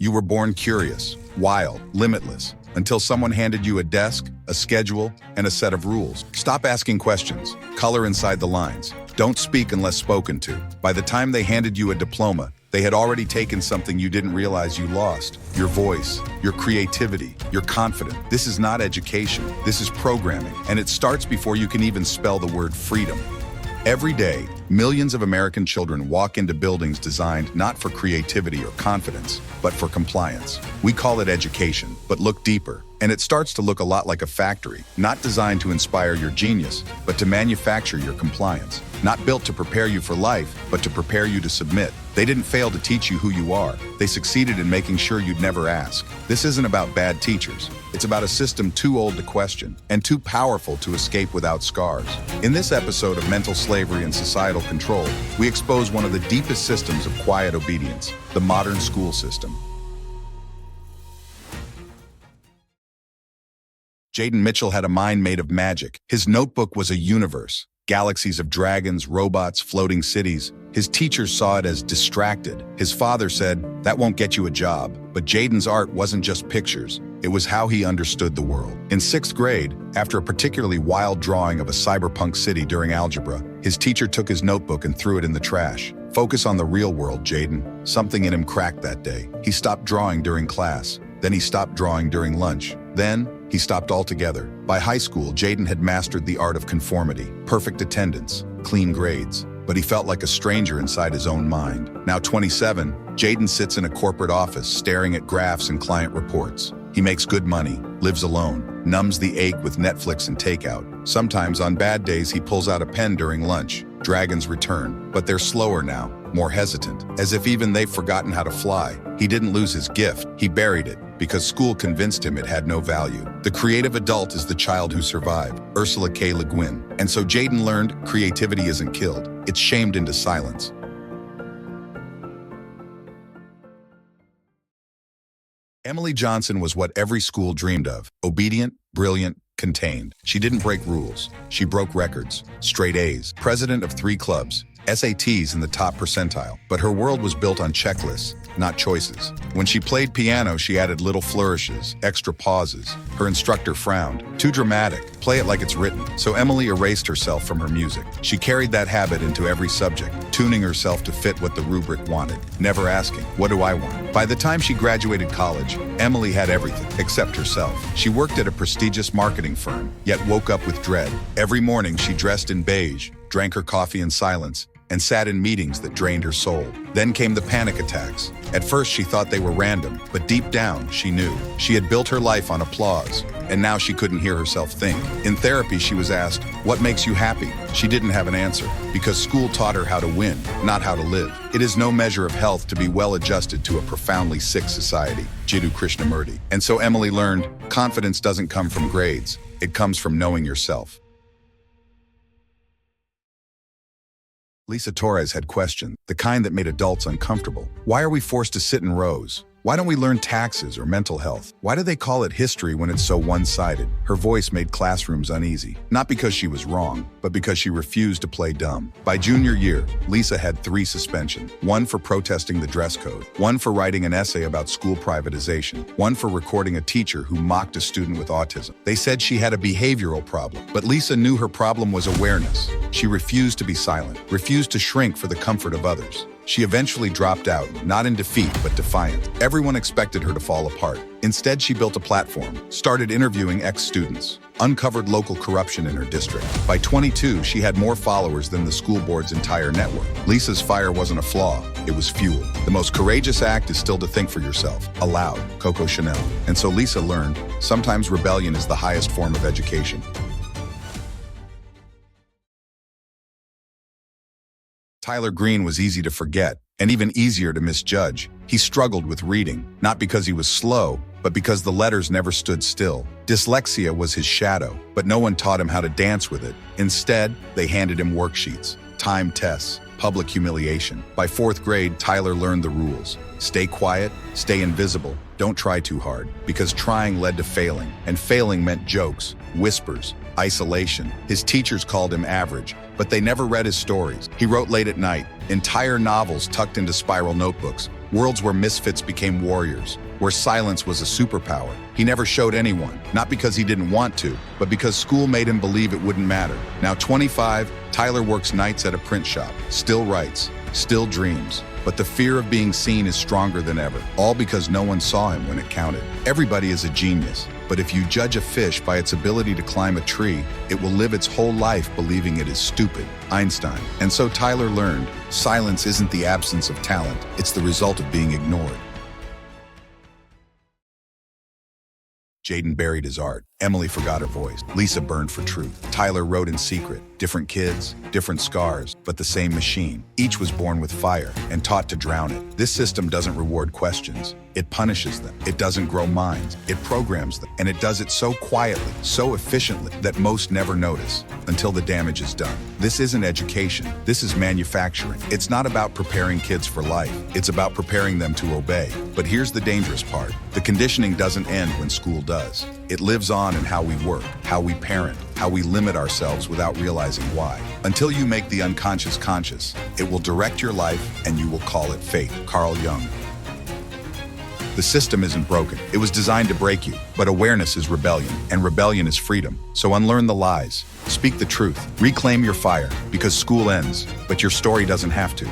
You were born curious, wild, limitless, until someone handed you a desk, a schedule, and a set of rules. Stop asking questions. Color inside the lines. Don't speak unless spoken to. By the time they handed you a diploma, they had already taken something you didn't realize you lost. Your voice, your creativity, your confidence. This is not education. This is programming. And it starts before you can even spell the word freedom. Every day, millions of American children walk into buildings designed not for creativity or confidence, but for compliance. We call it education, but look deeper, and it starts to look a lot like a factory, not designed to inspire your genius, but to manufacture your compliance. Not built to prepare you for life, but to prepare you to submit. They didn't fail to teach you who you are. They succeeded in making sure you'd never ask. This isn't about bad teachers. It's about a system too old to question and too powerful to escape without scars. In this episode of Mental Slavery and Societal Control, we expose one of the deepest systems of quiet obedience, the modern school system. Jayden Mitchell had a mind made of magic. His notebook was a universe. Galaxies of dragons, robots, floating cities. His teachers saw it as distracted. His father said, "That won't get you a job." But Jayden's art wasn't just pictures. It was how he understood the world. In 6th grade, after a particularly wild drawing of a cyberpunk city during algebra, his teacher took his notebook and threw it in the trash. "Focus on the real world, Jayden." Something in him cracked that day. He stopped drawing during class. Then he stopped drawing during lunch. Then he stopped altogether. By high school, Jayden had mastered the art of conformity, perfect attendance, clean grades. But he felt like a stranger inside his own mind. Now 27, Jayden sits in a corporate office staring at graphs and client reports. He makes good money, lives alone, numbs the ache with Netflix and takeout. Sometimes on bad days he pulls out a pen during lunch. Dragons return, but they're slower now, more hesitant, as if even they've forgotten how to fly. He didn't lose his gift, he buried it, because school convinced him it had no value. The creative adult is the child who survived, Ursula K. Le Guin. And so Jayden learned creativity isn't killed, it's shamed into silence. Emily Johnson was what every school dreamed of. Obedient, brilliant, contained. She didn't break rules. She broke records. Straight A's. President of 3 clubs. SATs in the top percentile. But her world was built on checklists, not choices. When she played piano, she added little flourishes, extra pauses. Her instructor frowned. Too dramatic. Play it like it's written. So Emily erased herself from her music. She carried that habit into every subject, tuning herself to fit what the rubric wanted, never asking, "What do I want?" By the time she graduated college, Emily had everything except herself. She worked at a prestigious marketing firm, yet woke up with dread. Every morning she dressed in beige, drank her coffee in silence, and sat in meetings that drained her soul. Then came the panic attacks. At first she thought they were random, but deep down she knew. She had built her life on applause, and now she couldn't hear herself think. In therapy she was asked, "What makes you happy?" She didn't have an answer, because school taught her how to win, not how to live. It is no measure of health to be well adjusted to a profoundly sick society, Jiddu Krishnamurti. And so Emily learned, confidence doesn't come from grades, it comes from knowing yourself. Lisa Torres had questions, the kind that made adults uncomfortable. Why are we forced to sit in rows? Why don't we learn taxes or mental health? Why do they call it history when it's so one-sided? Her voice made classrooms uneasy, not because she was wrong, but because she refused to play dumb. By junior year, Lisa had 3 suspensions, 1 for protesting the dress code, 1 for writing an essay about school privatization, 1 for recording a teacher who mocked a student with autism. They said she had a behavioral problem, but Lisa knew her problem was awareness. She refused to be silent, refused to shrink for the comfort of others. She eventually dropped out, not in defeat, but defiant. Everyone expected her to fall apart. Instead, she built a platform, started interviewing ex-students, uncovered local corruption in her district. By 22, she had more followers than the school board's entire network. Lisa's fire wasn't a flaw, it was fuel. The most courageous act is still to think for yourself, aloud, Coco Chanel. And so Lisa learned, sometimes rebellion is the highest form of education. Tyler Green was easy to forget, and even easier to misjudge. He struggled with reading, not because he was slow, but because the letters never stood still. Dyslexia was his shadow, but no one taught him how to dance with it. Instead, they handed him worksheets, timed tests, public humiliation. By 4th grade, Tyler learned the rules. Stay quiet, stay invisible, don't try too hard, because trying led to failing, and failing meant jokes, whispers, isolation. His teachers called him average, but they never read his stories. He wrote late at night, entire novels tucked into spiral notebooks, Worlds where misfits became warriors, where silence was a superpower. He never showed anyone, not because he didn't want to, but because school made him believe it wouldn't matter. Now 25, Tyler works nights at a print shop, still writes, still dreams. But the fear of being seen is stronger than ever, all because no one saw him when it counted. Everybody is a genius, but if you judge a fish by its ability to climb a tree, it will live its whole life believing it is stupid. Einstein. And so Tyler learned, silence isn't the absence of talent, it's the result of being ignored. Jayden buried his art. Emily forgot her voice. Lisa burned for truth. Tyler wrote in secret. Different kids, different scars, but the same machine. Each was born with fire and taught to drown it. This system doesn't reward questions. It punishes them. It doesn't grow minds. It programs them. And it does it so quietly, so efficiently, that most never notice until the damage is done. This isn't education. This is manufacturing. It's not about preparing kids for life. It's about preparing them to obey. But here's the dangerous part. The conditioning doesn't end when school does. It lives on in how we work, how we parent, how we limit ourselves without realizing why. Until you make the unconscious conscious, it will direct your life and you will call it fate. Carl Jung. The system isn't broken. It was designed to break you. But awareness is rebellion, and rebellion is freedom. So unlearn the lies. Speak the truth. Reclaim your fire, because school ends, but your story doesn't have to.